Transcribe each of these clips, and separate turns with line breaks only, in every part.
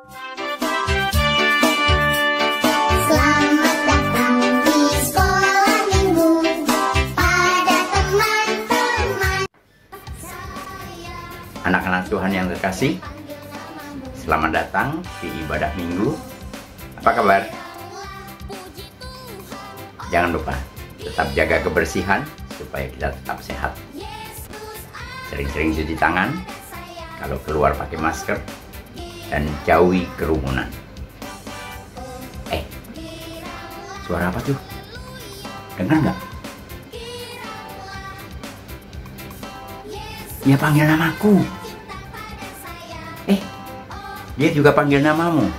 Selamat datang di sekolah minggu pada teman-teman.
Anak-anak Tuhan yang terkasih, selamat datang di ibadah minggu. Apa kabar? Jangan lupa tetap jaga kebersihan supaya kita tetap sehat. Sering-sering cuci tangan, kalau keluar pakai masker, dan jauhi kerumunan. Suara apa tuh? Dengar nggak? Dia panggil namaku. Dia juga panggil namamu.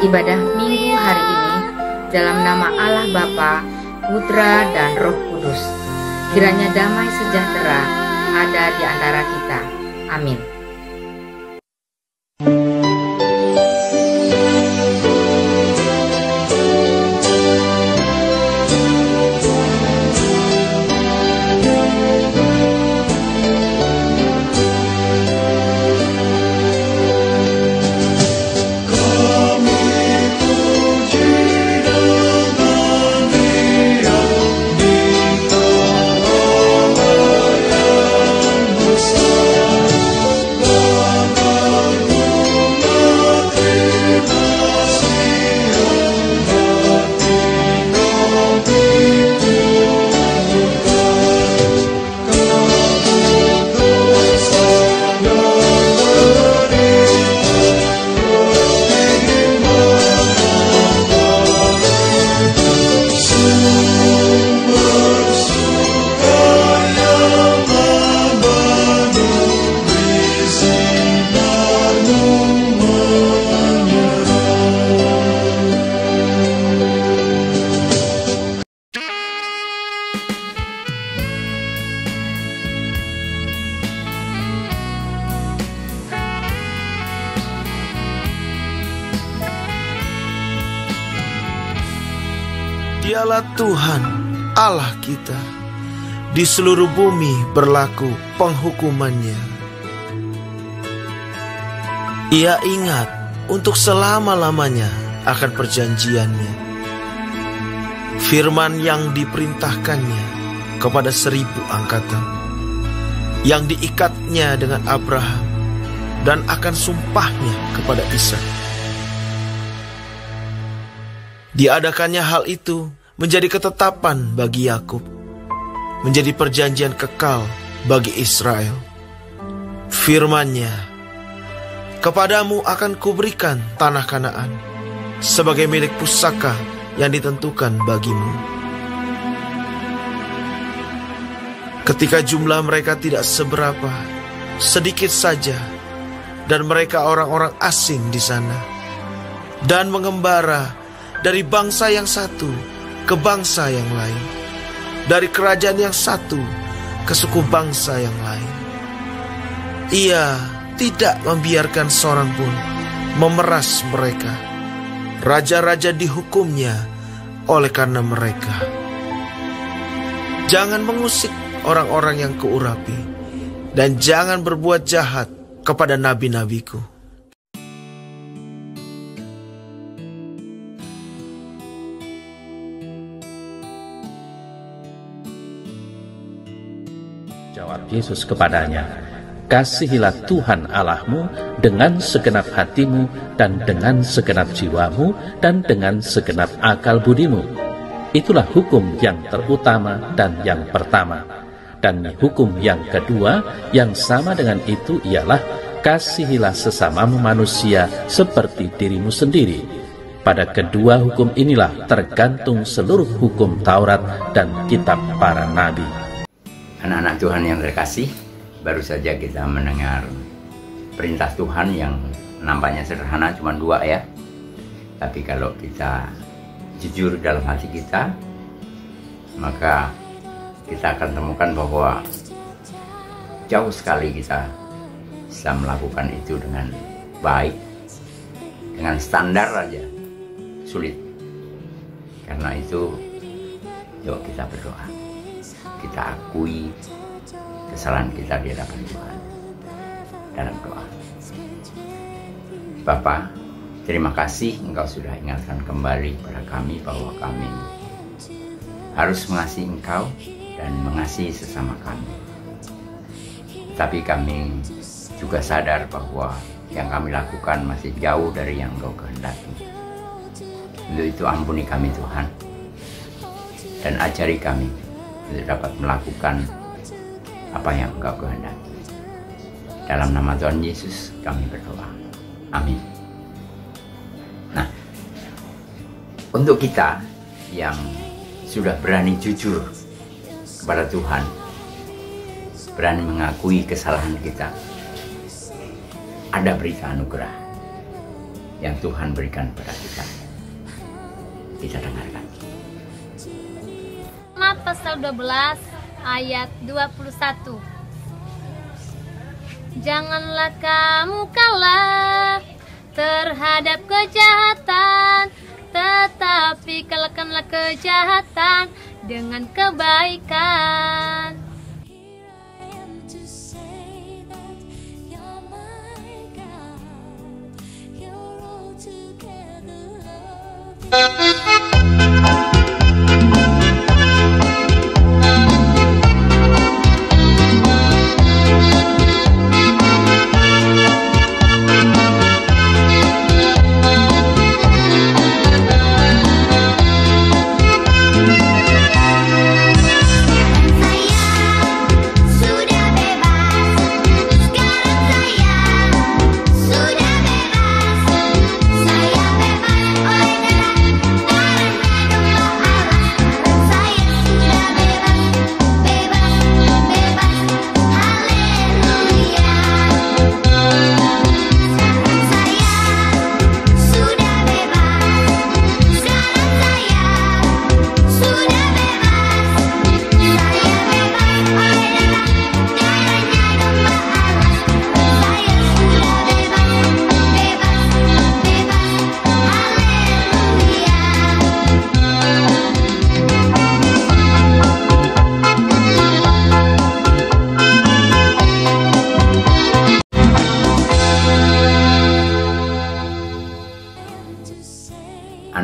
Ibadah minggu hari ini dalam nama Allah Bapa, Putra, dan Roh Kudus. Kiranya damai sejahtera ada di antara kita. Amin.
Dialah Tuhan Allah kita, di seluruh bumi berlaku penghukumannya. Ia ingat untuk selama-lamanya akan perjanjiannya. Firman yang diperintahkannya kepada 1000 angkatan, yang diikatnya dengan Abraham dan akan sumpahnya kepada Ishak. Diadakannya hal itu menjadi ketetapan bagi Yakub, menjadi perjanjian kekal bagi Israel. Firman-Nya, kepadamu akan kuberikan tanah Kanaan sebagai milik pusaka yang ditentukan bagimu. Ketika jumlah mereka tidak seberapa, sedikit saja, dan mereka orang-orang asing di sana, dan mengembara dari bangsa yang satu ke bangsa yang lain, dari kerajaan yang satu ke suku bangsa yang lain. Ia tidak membiarkan seorang pun memeras mereka. Raja-raja dihukumnya oleh karena mereka. Jangan mengusik orang-orang yang kuurapi, dan jangan berbuat jahat kepada nabi-nabiku.
Jawab Yesus kepadanya, kasihilah Tuhan Allahmu dengan segenap hatimu dan dengan segenap jiwamu dan dengan segenap akal budimu. Itulah hukum yang terutama dan yang pertama. Dan hukum yang kedua yang sama dengan itu ialah kasihilah sesamamu manusia seperti dirimu sendiri. Pada kedua hukum inilah tergantung seluruh hukum Taurat dan kitab para nabi.
Anak-anak Tuhan yang terkasih, baru saja kita mendengar perintah Tuhan yang nampaknya sederhana, cuma 2 ya. Tapi kalau kita jujur dalam hati kita, maka kita akan temukan bahwa jauh sekali kita bisa melakukan itu dengan baik. Dengan standar aja sulit. Karena itu, yuk kita berdoa. Kita akui kesalahan kita di hadapan Tuhan dalam doa. Bapa, terima kasih Engkau sudah ingatkan kembali pada kami bahwa kami harus mengasihi Engkau dan mengasihi sesama kami. Tapi kami juga sadar bahwa yang kami lakukan masih jauh dari yang Engkau kehendaki. Untuk itu ampuni kami Tuhan, dan ajari kami untuk dapat melakukan apa yang Engkau kehendaki. Dalam nama Tuhan Yesus kami berdoa. Amin. Nah, untuk kita yang sudah berani jujur kepada Tuhan, berani mengakui kesalahan kita, ada berita anugerah yang Tuhan berikan kepada kita. Kita dengarkan.
Pasal 12 ayat 21. Janganlah kamu kalah terhadap kejahatan, tetapi kalahkanlah kejahatan dengan kebaikan.
Sudah bebas, saya bebas oleh darah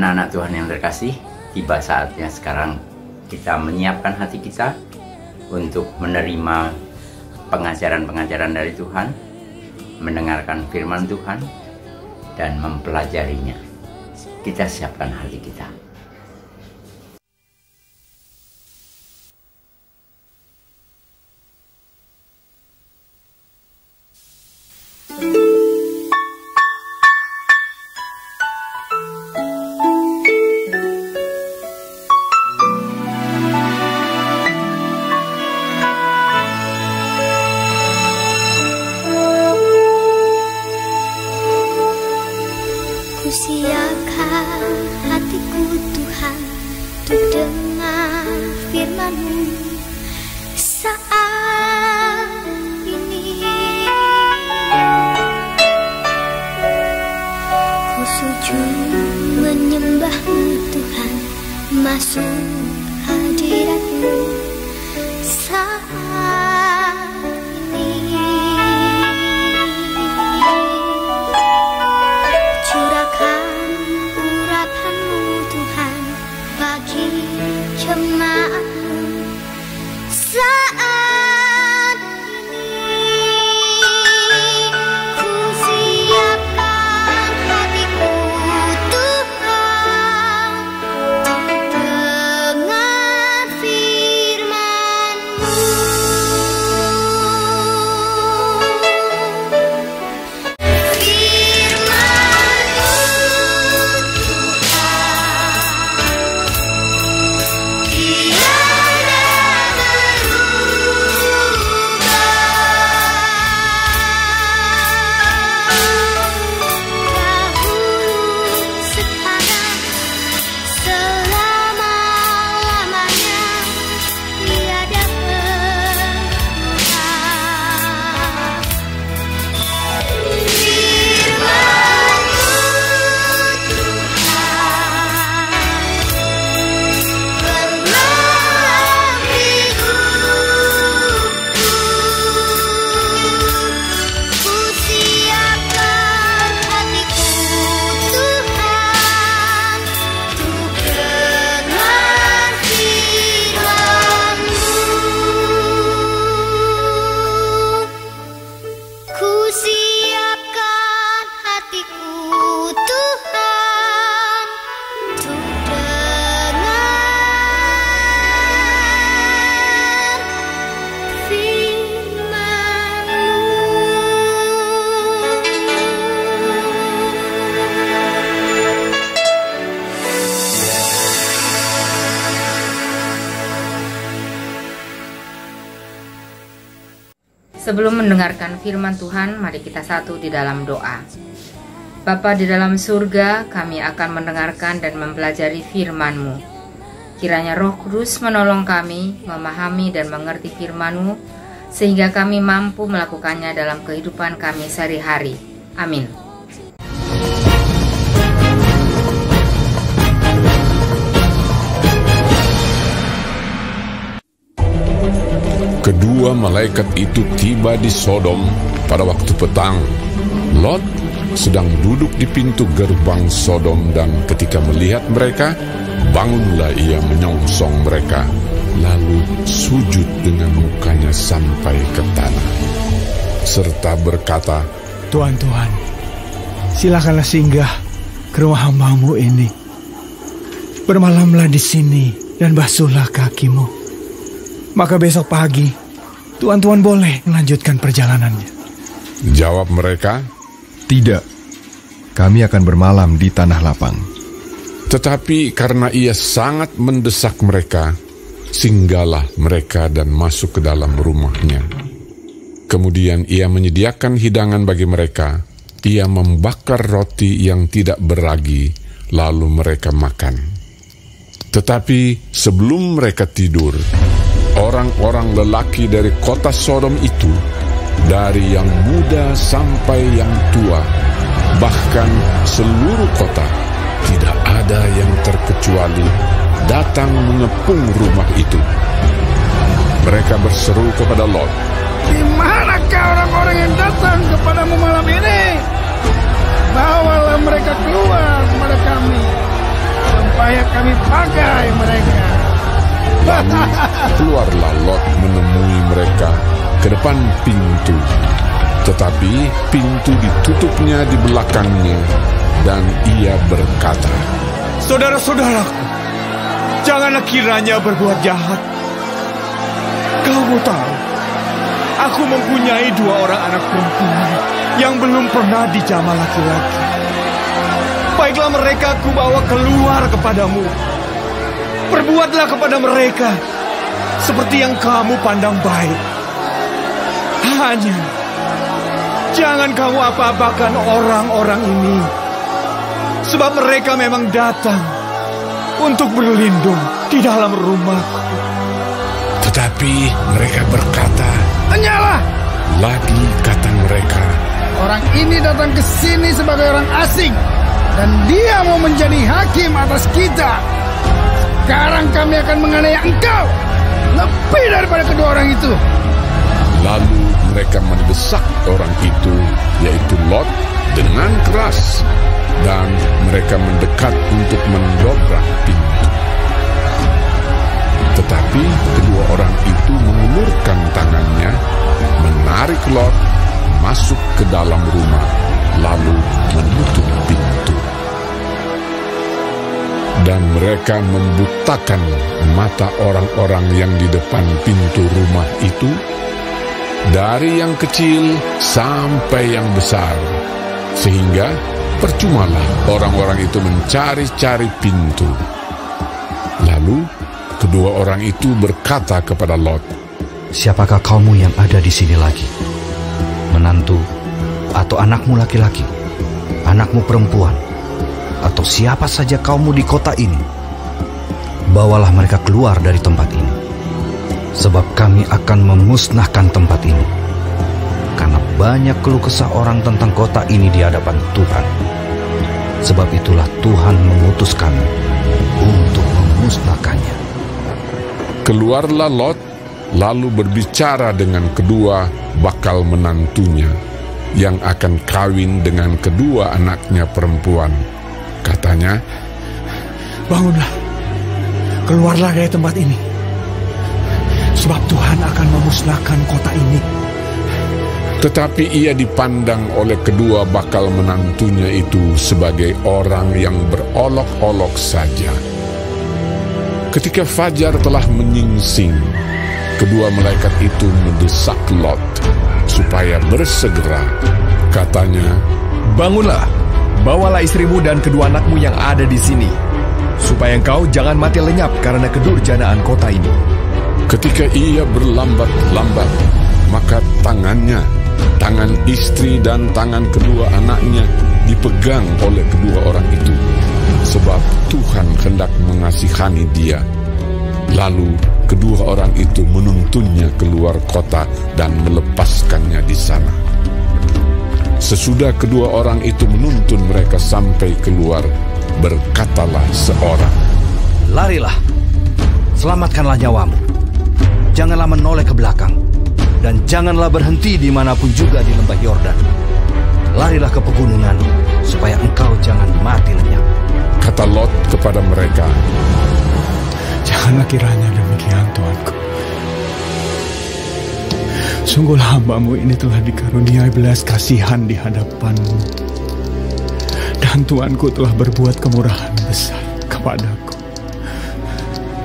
anak-anak Tuhan yang terkasih, tiba saatnya sekarang kita menyiapkan hati kita untuk menerima pengajaran-pengajaran dari Tuhan, mendengarkan firman Tuhan, dan mempelajarinya. Kita siapkan hati kita.
Kusiapkan hatiku Tuhan untuk dengar firman-Mu saat ini. Ku sujud menyembah-Mu Tuhan, masuk hadirat-Mu saat ini. Curahkan urapan-Mu Tuhan bagi jemaat-Mu saat ini. Ku siapkan hatiku Tuhan untuk dengar firman-Mu.
Sebelum mendengarkan firman Tuhan, mari kita satu di dalam doa. Bapa di dalam surga, kami akan mendengarkan dan mempelajari firman-Mu. Kiranya Roh Kudus menolong kami memahami dan mengerti firman-Mu, sehingga kami mampu melakukannya dalam kehidupan kami sehari-hari. Amin.
Kedua malaikat itu tiba di Sodom pada waktu petang. Lot sedang duduk di pintu gerbang Sodom, dan ketika melihat mereka, bangunlah ia menyongsong mereka, lalu sujud dengan mukanya sampai ke tanah, serta berkata,
Tuhan, silakanlah singgah ke rumah hamba-Mu ini. Bermalamlah di sini dan basuhlah kakimu. Maka besok pagi, Tuhan boleh melanjutkan perjalanannya.
Jawab mereka,
Tidak, kami akan bermalam di tanah lapang.
tetapi karena ia sangat mendesak mereka, singgahlah mereka dan masuk ke dalam rumahnya. Kemudian ia menyediakan hidangan bagi mereka. Ia membakar roti yang tidak beragi, lalu mereka makan. Tetapi sebelum mereka tidur, orang-orang lelaki dari kota Sodom itu, dari yang muda sampai yang tua, bahkan seluruh kota, tidak ada yang terkecuali, datang mengepung rumah itu. Mereka berseru kepada Lot,
Di manakah orang-orang yang datang kepadamu malam ini? Bawalah mereka keluar kepada kami. pakai mereka.
Lalu keluarlah Lot menemui mereka ke depan pintu. Tetapi pintu ditutupnya di belakangnya, dan ia berkata,
"Saudara-saudaraku, janganlah kiranya berbuat jahat. Kamu tahu, aku mempunyai 2 orang anak perempuan yang belum pernah dijamah laki-laki. Baiklah mereka aku bawa keluar kepadamu. Perbuatlah kepada mereka seperti yang kamu pandang baik. Hanya jangan kamu apa-apakan orang-orang ini, sebab mereka memang datang untuk berlindung di dalam rumahku."
Tetapi mereka berkata,
Hanyalah,
lagi kata mereka,
orang ini datang ke sini sebagai orang asing, dan dia mau menjadi hakim atas kita. Sekarang kami akan menganiaya engkau lebih daripada kedua orang itu.
lalu mereka mendesak orang itu, yaitu Lot, dengan keras, dan mereka mendekat untuk mendobrak pintu. Tetapi kedua orang itu mengulurkan tangannya, menarik Lot masuk ke dalam rumah, lalu menutup pintu. Dan mereka membutakan mata orang-orang yang di depan pintu rumah itu, dari yang kecil sampai yang besar, sehingga percumalah orang-orang itu mencari-cari pintu. Lalu kedua orang itu berkata kepada Lot,
"Siapakah kamu yang ada di sini lagi? Menantu atau anakmu laki-laki, anakmu perempuan, atau siapa saja kaummu di kota ini? Bawalah mereka keluar dari tempat ini, sebab kami akan memusnahkan tempat ini, karena banyak keluh kesah orang tentang kota ini di hadapan Tuhan. Sebab itulah Tuhan mengutus kami untuk memusnahkannya."
Keluarlah Lot, lalu berbicara dengan kedua bakal menantunya, yang akan kawin dengan kedua anaknya perempuan. Katanya,
"Bangunlah, keluarlah dari tempat ini, sebab Tuhan akan memusnahkan kota ini."
tetapi ia dipandang oleh kedua bakal menantunya itu sebagai orang yang berolok-olok saja. Ketika fajar telah menyingsing, kedua malaikat itu mendesak Lot supaya bersegera. Katanya,
"Bangunlah, bawalah istrimu dan kedua anakmu yang ada di sini, supaya engkau jangan mati lenyap karena kedurjanaan kota ini."
ketika ia berlambat-lambat, maka tangan istri dan tangan kedua anaknya dipegang oleh kedua orang itu, sebab Tuhan hendak mengasihani dia. Lalu kedua orang itu menuntunnya keluar kota dan melepaskannya di sana. Sesudah kedua orang itu menuntun mereka sampai keluar, berkatalah seorang,
"Larilah, selamatkanlah nyawamu. Janganlah menoleh ke belakang, dan janganlah berhenti dimanapun juga di lembah Yordan. Larilah ke pegunungan, supaya engkau jangan mati lenyap."
Kata Lot kepada mereka,
"Janganlah kiranya demikian, Tuanku. Sungguh hamba-Mu ini telah dikaruniai belas kasihan di hadapan-Mu, dan Tuanku telah berbuat kemurahan besar kepadaku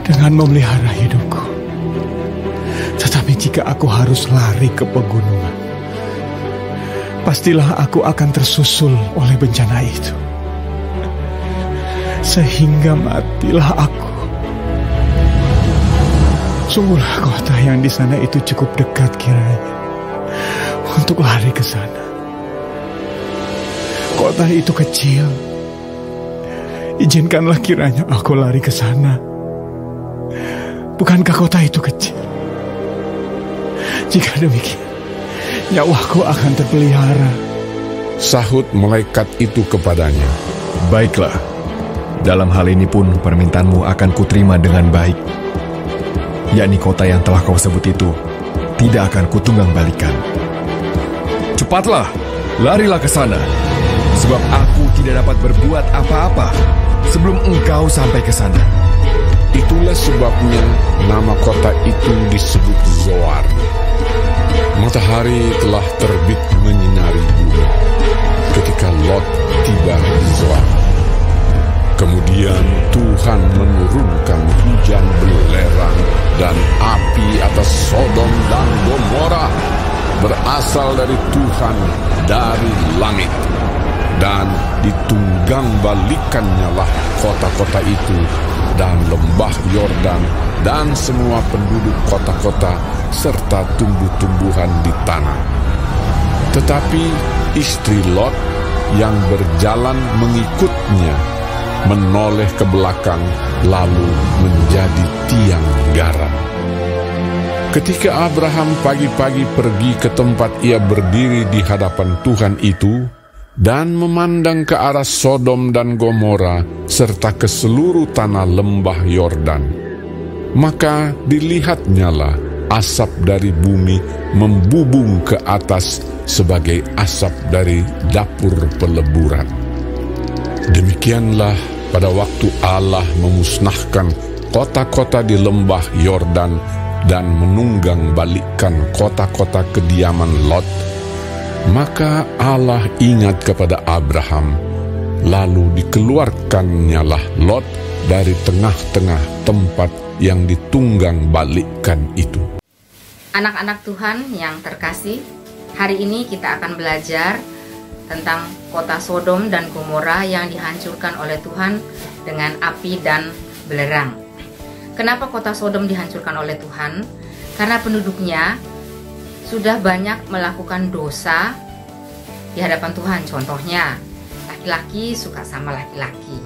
dengan memelihara hidupku. Tetapi jika aku harus lari ke pegunungan, pastilah aku akan tersusul oleh bencana itu, sehingga matilah aku. Sungguhlah kota yang di sana itu cukup dekat kiranya untuk lari ke sana. Kota itu kecil. Izinkanlah kiranya aku lari ke sana. Bukankah kota itu kecil? Jika demikian, nyawaku akan terpelihara."
Sahut malaikat itu kepadanya,
"Baiklah, dalam hal ini pun permintaanmu akan kuterima dengan baik. Yakni kota yang telah kau sebut itu tidak akan kutunggang balikan. Cepatlah, larilah ke sana, sebab aku tidak dapat berbuat apa-apa sebelum engkau sampai ke sana."
Itulah sebabnya nama kota itu disebut Zoar. Matahari telah terbit menyinari bumi ketika Lot tiba di Zoar. Kemudian Tuhan menurunkan hujan belerang dan api atas Sodom dan Gomora, berasal dari Tuhan dari langit. Dan ditunggang balikannya lah kota-kota itu dan lembah Yordan dan semua penduduk kota-kota serta tumbuh-tumbuhan di tanah. Tetapi istri Lot yang berjalan mengikutnya menoleh ke belakang lalu menjadi tiang garam. Ketika Abraham pagi-pagi pergi ke tempat ia berdiri di hadapan Tuhan itu dan memandang ke arah Sodom dan Gomora serta ke seluruh tanah lembah Yordan, maka dilihatnyalah asap dari bumi membubung ke atas sebagai asap dari dapur peleburan. Demikianlah pada waktu Allah memusnahkan kota-kota di lembah Yordan dan menunggang balikkan kota-kota kediaman Lot, maka Allah ingat kepada Abraham, lalu dikeluarkannyalah Lot dari tengah-tengah tempat yang ditunggang balikkan itu.
Anak-anak Tuhan yang terkasih, hari ini kita akan belajar tentang kota Sodom dan Gomora yang dihancurkan oleh Tuhan dengan api dan belerang. Kenapa kota Sodom dihancurkan oleh Tuhan? Karena penduduknya sudah banyak melakukan dosa di hadapan Tuhan. Contohnya, laki-laki suka sama laki-laki,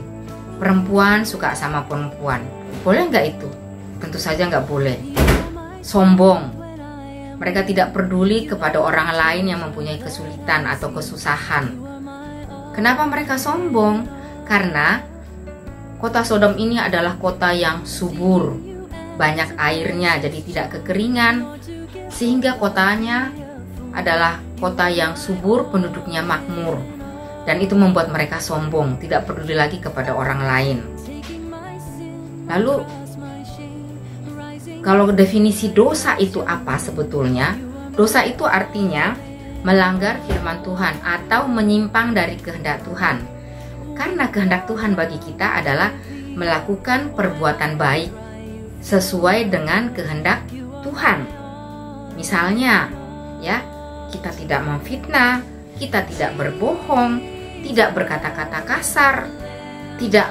perempuan suka sama perempuan. Boleh nggak itu? Tentu saja nggak boleh. Sombong. Mereka tidak peduli kepada orang lain yang mempunyai kesulitan atau kesusahan. Kenapa mereka sombong? Karena kota Sodom ini adalah kota yang subur, banyak airnya, jadi tidak kekeringan, sehingga kotanya adalah kota yang subur, penduduknya makmur, dan itu membuat mereka sombong, tidak peduli lagi kepada orang lain. Lalu, kalau definisi dosa itu apa sebetulnya? Dosa itu artinya melanggar firman Tuhan atau menyimpang dari kehendak Tuhan. Karena kehendak Tuhan bagi kita adalah melakukan perbuatan baik sesuai dengan kehendak Tuhan. Misalnya, ya, kita tidak memfitnah, kita tidak berbohong, tidak berkata-kata kasar, tidak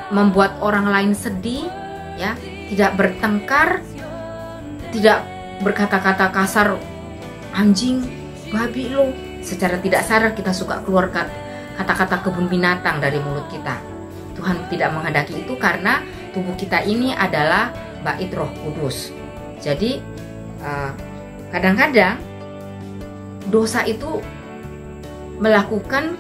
membuat orang lain sedih, ya, tidak bertengkar, tidak berkata-kata kasar, anjing, babi lo. Secara tidak sadar kita suka keluar kata-kata kebun binatang dari mulut kita. Tuhan tidak menghendaki itu karena tubuh kita ini adalah bait Roh Kudus. Jadi kadang-kadang dosa itu melakukan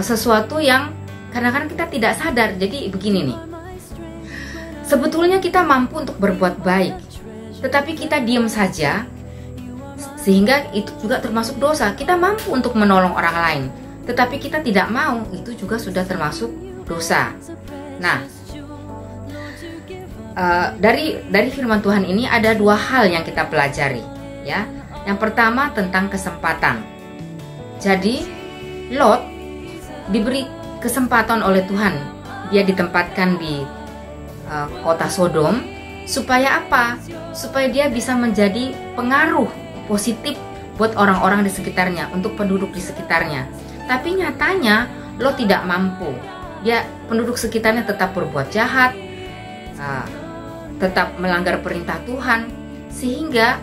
sesuatu yang kadang-kadang kita tidak sadar. Jadi begini nih, sebetulnya kita mampu untuk berbuat baik, tetapi kita diam saja, sehingga itu juga termasuk dosa. Kita mampu untuk menolong orang lain, tetapi kita tidak mau, itu juga sudah termasuk dosa. Nah, dari firman Tuhan ini ada dua hal yang kita pelajari, ya. Yang pertama tentang kesempatan. Jadi Lot diberi kesempatan oleh Tuhan, dia ditempatkan di kota Sodom supaya apa? Supaya dia bisa menjadi pengaruh positif buat orang-orang di sekitarnya, untuk penduduk di sekitarnya. Tapi nyatanya Lot tidak mampu. Dia, penduduk sekitarnya tetap berbuat jahat, tetap melanggar perintah Tuhan, sehingga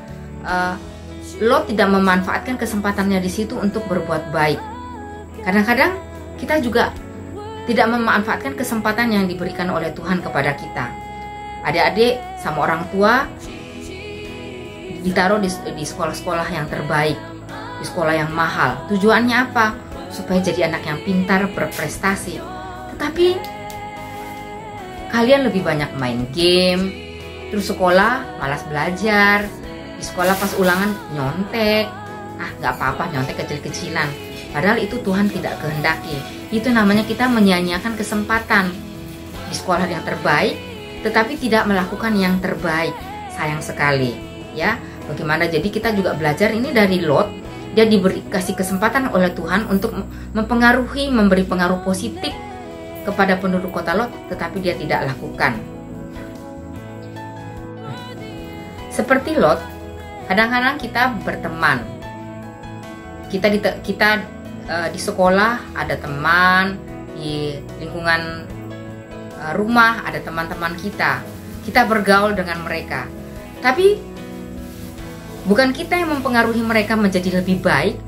Lot tidak memanfaatkan kesempatannya di situ untuk berbuat baik. Kadang-kadang kita juga tidak memanfaatkan kesempatan yang diberikan oleh Tuhan kepada kita. Adik-adik sama orang tua ditaruh di sekolah-sekolah yang terbaik, di sekolah yang mahal. Tujuannya apa? Supaya jadi anak yang pintar, berprestasi. Tetapi kalian lebih banyak main game, terus sekolah malas belajar, di sekolah pas ulangan nyontek. Gak apa-apa nyontek kecil-kecilan. Padahal itu Tuhan tidak kehendaki. Itu namanya kita menyia-nyiakan kesempatan. Di di sekolah yang terbaik, tetapi tidak melakukan yang terbaik. Sayang sekali, ya. Bagaimana? Jadi kita juga belajar ini dari Lot. Dia kasih kesempatan oleh Tuhan untuk mempengaruhi, memberi pengaruh positif kepada penduduk kota Lot, tetapi dia tidak lakukan. Seperti Lot, kadang-kadang kita berteman. Kita di sekolah ada teman, di lingkungan rumah ada teman-teman kita. Kita bergaul dengan mereka. Tapi bukan kita yang mempengaruhi mereka menjadi lebih baik,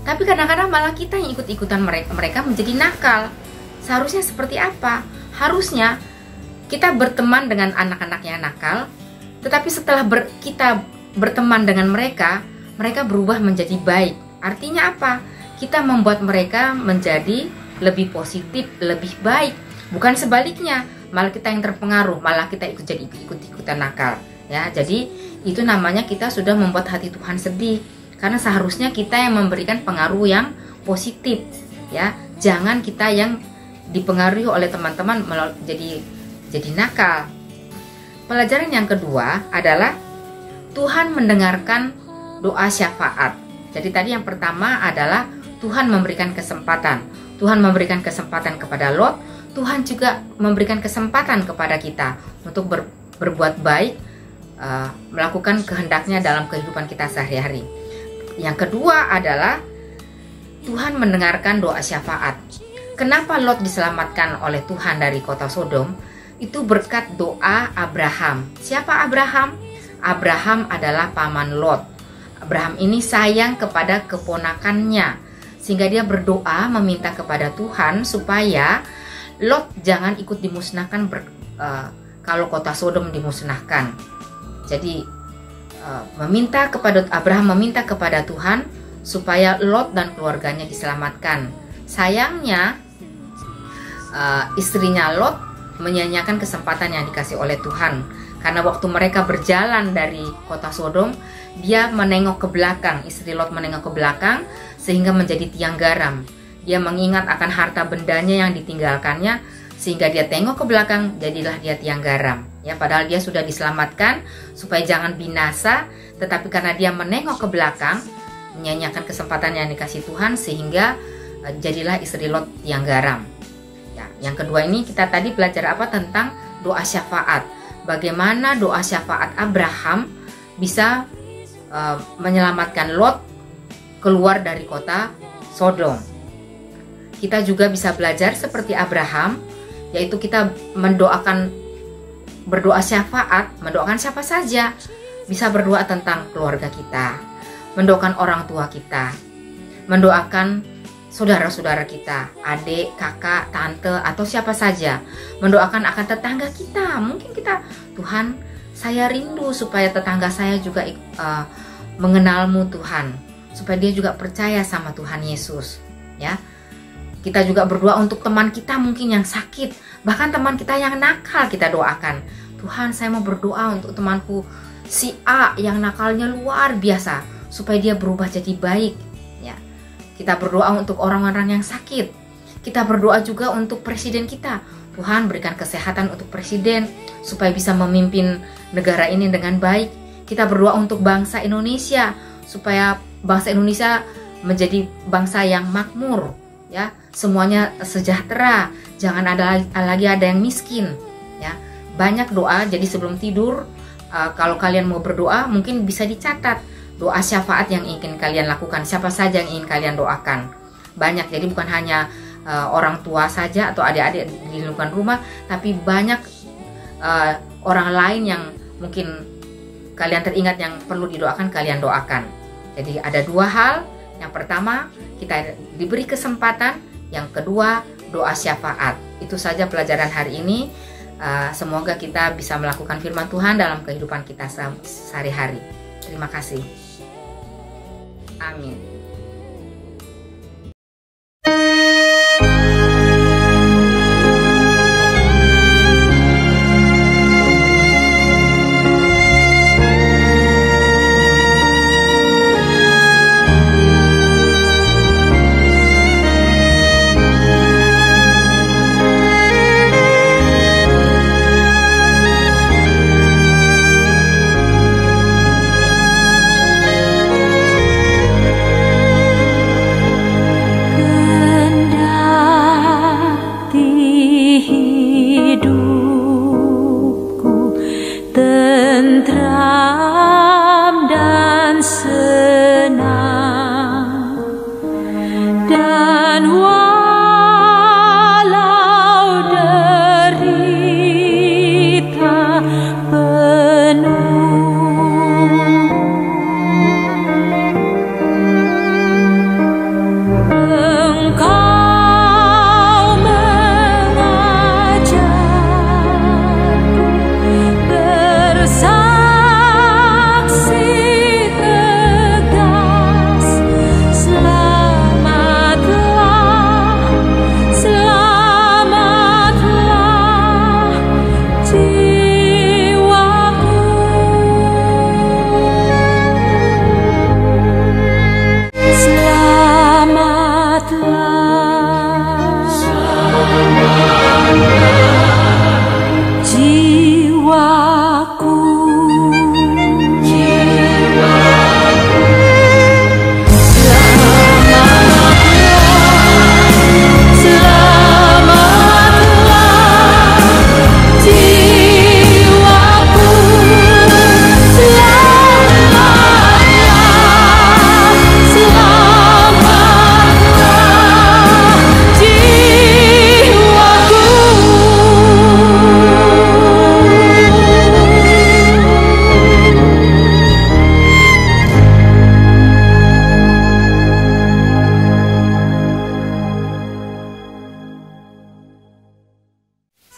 tapi kadang-kadang malah kita yang ikut-ikutan mereka menjadi nakal. Seharusnya seperti apa? Harusnya kita berteman dengan anak-anak yang nakal, tetapi setelah kita berteman dengan mereka, mereka berubah menjadi baik. Artinya apa? Kita membuat mereka menjadi lebih positif, lebih baik. Bukan sebaliknya, malah kita yang terpengaruh, malah kita ikut-ikutan nakal. Ya, jadi itu namanya kita sudah membuat hati Tuhan sedih. Karena seharusnya kita yang memberikan pengaruh yang positif. Ya, jangan kita yang dipengaruhi oleh teman-teman jadi nakal. Pelajaran yang kedua adalah Tuhan mendengarkan doa syafaat. Jadi tadi yang pertama adalah Tuhan memberikan kesempatan. Tuhan memberikan kesempatan kepada Lot. Tuhan juga memberikan kesempatan kepada kita untuk berbuat baik, melakukan kehendaknya dalam kehidupan kita sehari-hari. Yang kedua adalah Tuhan mendengarkan doa syafaat. Kenapa Lot diselamatkan oleh Tuhan dari kota Sodom? Itu berkat doa Abraham. Siapa Abraham? Abraham adalah paman Lot. Abraham ini sayang kepada keponakannya, sehingga dia berdoa meminta kepada Tuhan supaya Lot jangan ikut dimusnahkan kalau kota Sodom dimusnahkan. Jadi Abraham meminta kepada Tuhan supaya Lot dan keluarganya diselamatkan. Sayangnya istrinya Lot menyanyiakan kesempatan yang dikasih oleh Tuhan. Karena waktu mereka berjalan dari kota Sodom, dia menengok ke belakang, istri Lot menengok ke belakang sehingga menjadi tiang garam. Dia mengingat akan harta bendanya yang ditinggalkannya sehingga dia tengok ke belakang, jadilah dia tiang garam. Ya, padahal dia sudah diselamatkan supaya jangan binasa, tetapi karena dia menengok ke belakang, menyanyiakan kesempatan yang dikasih Tuhan sehingga jadilah istri Lot tiang garam. Ya, yang kedua ini kita tadi belajar apa? Tentang doa syafaat. Bagaimana doa syafaat Abraham bisa menyelamatkan Lot keluar dari kota Sodom. Kita juga bisa belajar seperti Abraham, yaitu kita berdoa syafaat, mendoakan siapa saja. Bisa berdoa tentang keluarga kita, mendoakan orang tua kita, mendoakan saudara-saudara kita, adik, kakak, tante, atau siapa saja. Mendoakan akan tetangga kita. Mungkin kita, Tuhan, saya rindu supaya tetangga saya juga mengenalmu Tuhan, supaya dia juga percaya sama Tuhan Yesus. Ya, kita juga berdoa untuk teman kita mungkin yang sakit, bahkan teman kita yang nakal kita doakan. Tuhan, saya mau berdoa untuk temanku si A yang nakalnya luar biasa, supaya dia berubah jadi baik. Ya, kita berdoa untuk orang-orang yang sakit. Kita berdoa juga untuk presiden kita. Tuhan, berikan kesehatan untuk presiden supaya bisa memimpin negara ini dengan baik. Kita berdoa untuk bangsa Indonesia supaya bangsa Indonesia menjadi bangsa yang makmur, ya, semuanya sejahtera, jangan lagi ada yang miskin, ya. Banyak doa. Jadi sebelum tidur, kalau kalian mau berdoa, mungkin bisa dicatat doa syafaat yang ingin kalian lakukan, siapa saja yang ingin kalian doakan. Banyak, jadi bukan hanya orang tua saja atau adik-adik di lingkungan rumah, tapi banyak orang lain yang mungkin kalian teringat yang perlu didoakan, kalian doakan. Jadi ada dua hal. Yang pertama, kita diberi kesempatan. Yang kedua, doa syafaat. Itu saja pelajaran hari ini. Semoga kita bisa melakukan firman Tuhan dalam kehidupan kita sehari-hari. Terima kasih. Amin.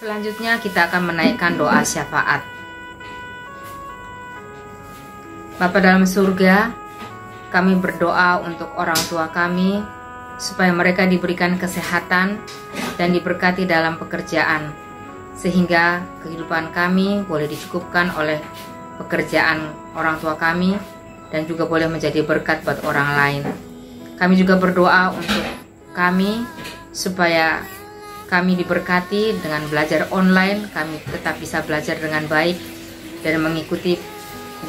Selanjutnya kita akan menaikkan doa syafaat. Bapa dalam surga, kami berdoa untuk orang tua kami supaya mereka diberikan kesehatan dan diberkati dalam pekerjaan, sehingga kehidupan kami boleh dicukupkan oleh pekerjaan orang tua kami dan juga boleh menjadi berkat buat orang lain. Kami juga berdoa untuk kami supaya kami diberkati dengan belajar online, kami tetap bisa belajar dengan baik dan mengikuti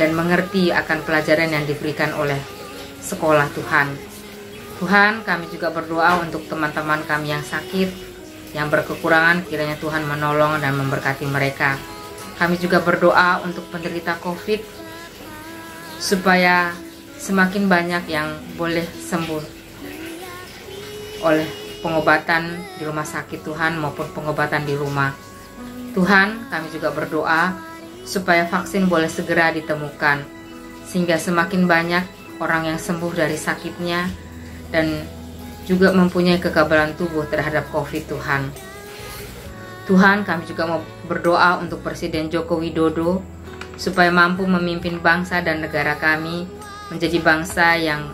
dan mengerti akan pelajaran yang diberikan oleh sekolah Tuhan. Tuhan, kami juga berdoa untuk teman-teman kami yang sakit, yang berkekurangan, kiranya Tuhan menolong dan memberkati mereka. Kami juga berdoa untuk penderita COVID, supaya semakin banyak yang boleh sembuh oleh pengobatan di rumah sakit Tuhan maupun pengobatan di rumah. Tuhan, kami juga berdoa supaya vaksin boleh segera ditemukan, sehingga semakin banyak orang yang sembuh dari sakitnya dan juga mempunyai kekebalan tubuh terhadap COVID Tuhan. Tuhan, kami juga mau berdoa untuk Presiden Joko Widodo supaya mampu memimpin bangsa dan negara kami menjadi bangsa yang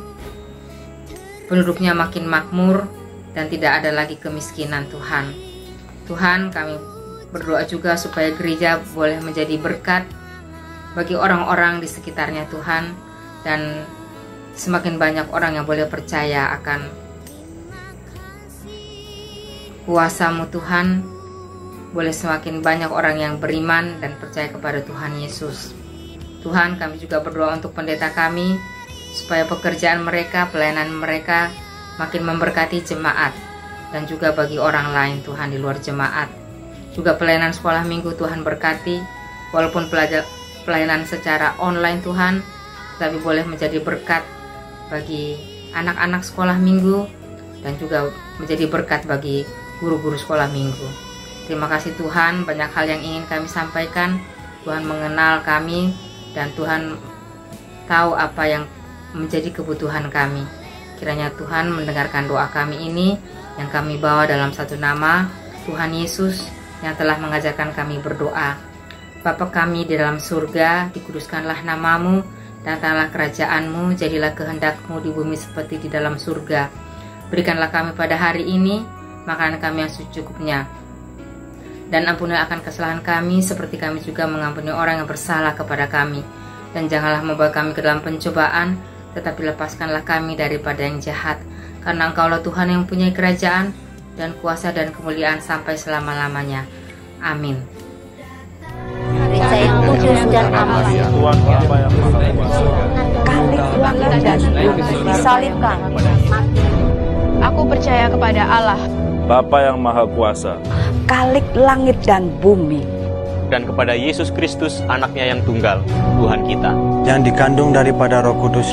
penduduknya makin makmur dan tidak ada lagi kemiskinan Tuhan. Tuhan, kami berdoa juga supaya gereja boleh menjadi berkat bagi orang-orang di sekitarnya Tuhan, dan semakin banyak orang yang boleh percaya akan kuasa-Mu Tuhan, boleh semakin banyak orang yang beriman dan percaya kepada Tuhan Yesus. Tuhan, kami juga berdoa untuk pendeta kami supaya pekerjaan mereka, pelayanan mereka makin memberkati jemaat dan juga bagi orang lain Tuhan di luar jemaat. Juga pelayanan sekolah minggu Tuhan berkati, walaupun pelayanan secara online Tuhan, tapi boleh menjadi berkat bagi anak-anak sekolah minggu dan juga menjadi berkat bagi guru-guru sekolah minggu. Terima kasih Tuhan, banyak hal yang ingin kami sampaikan. Tuhan mengenal kami dan Tuhan tahu apa yang menjadi kebutuhan kami. Kiranya Tuhan mendengarkan doa kami ini yang kami bawa dalam satu nama, Tuhan Yesus yang telah mengajarkan kami berdoa. Bapa kami di dalam surga, dikuduskanlah namamu, datanglah kerajaan-Mu, jadilah kehendak-Mu di bumi seperti di dalam surga. Berikanlah kami pada hari ini makanan kami yang secukupnya, dan ampunilah akan kesalahan kami seperti kami juga mengampuni orang yang bersalah kepada kami. Dan janganlah membawa kami ke dalam pencobaan, tetapi lepaskanlah kami daripada yang jahat, karena Engkaulah Tuhan yang mempunyai kerajaan dan kuasa dan kemuliaan sampai selama-lamanya. Amin.
Gereja yang kudus dan aman, kali langit dan bumi disalibkan.
Aku percaya kepada Allah,
Bapa yang Maha Kuasa,
Khalik langit dan bumi,
dan kepada Yesus Kristus, anaknya yang tunggal, Tuhan kita,
yang dikandung daripada Roh Kudus,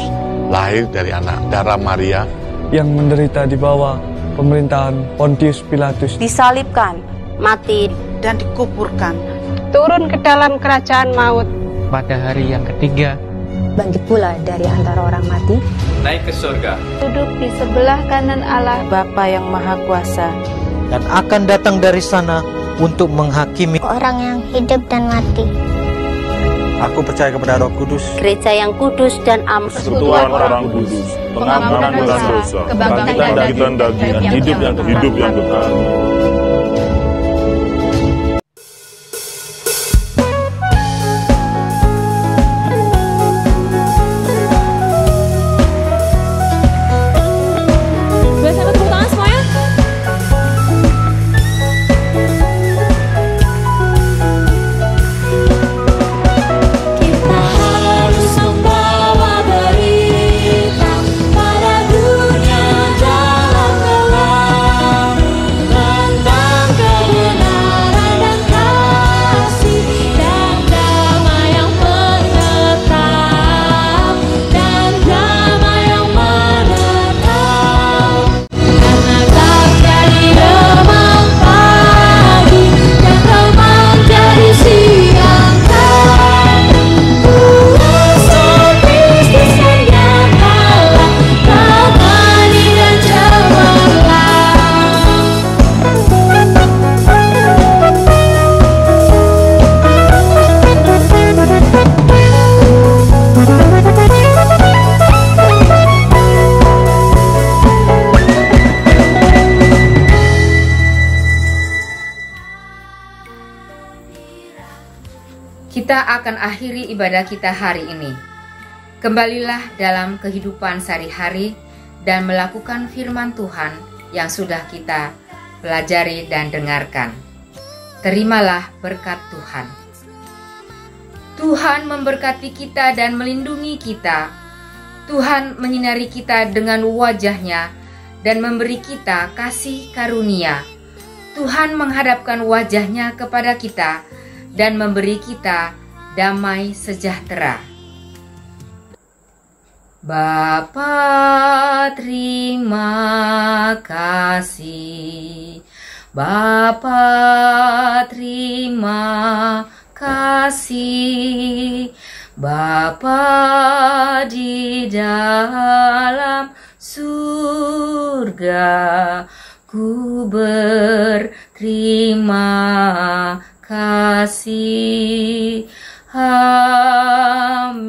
lahir dari anak darah Maria,
yang menderita di bawah pemerintahan Pontius Pilatus,
disalibkan, mati,
dan dikuburkan,
turun ke dalam kerajaan maut,
pada hari yang ketiga
bangkit pula dari antara orang mati,
naik ke surga,
duduk di sebelah kanan Allah,
Bapa yang Maha Kuasa,
dan akan datang dari sana untuk menghakimi
orang yang hidup dan mati.
Aku percaya kepada Roh Kudus,
gereja yang kudus dan aman,
persekutuan orang kudus, pengampunan dosa, kebangkitan daging, dan hidup yang kekal.
Kita akan akhiri ibadah kita hari ini. Kembalilah dalam kehidupan sehari-hari dan melakukan firman Tuhan yang sudah kita pelajari dan dengarkan. Terimalah berkat Tuhan. Tuhan memberkati kita dan melindungi kita. Tuhan menyinari kita dengan wajah-Nya dan memberi kita kasih karunia. Tuhan menghadapkan wajah-Nya kepada kita dan memberi kita damai sejahtera. Bapa, terima kasih. Bapa, terima kasih. Bapa di dalam surga, ku berterima kasih. Amin.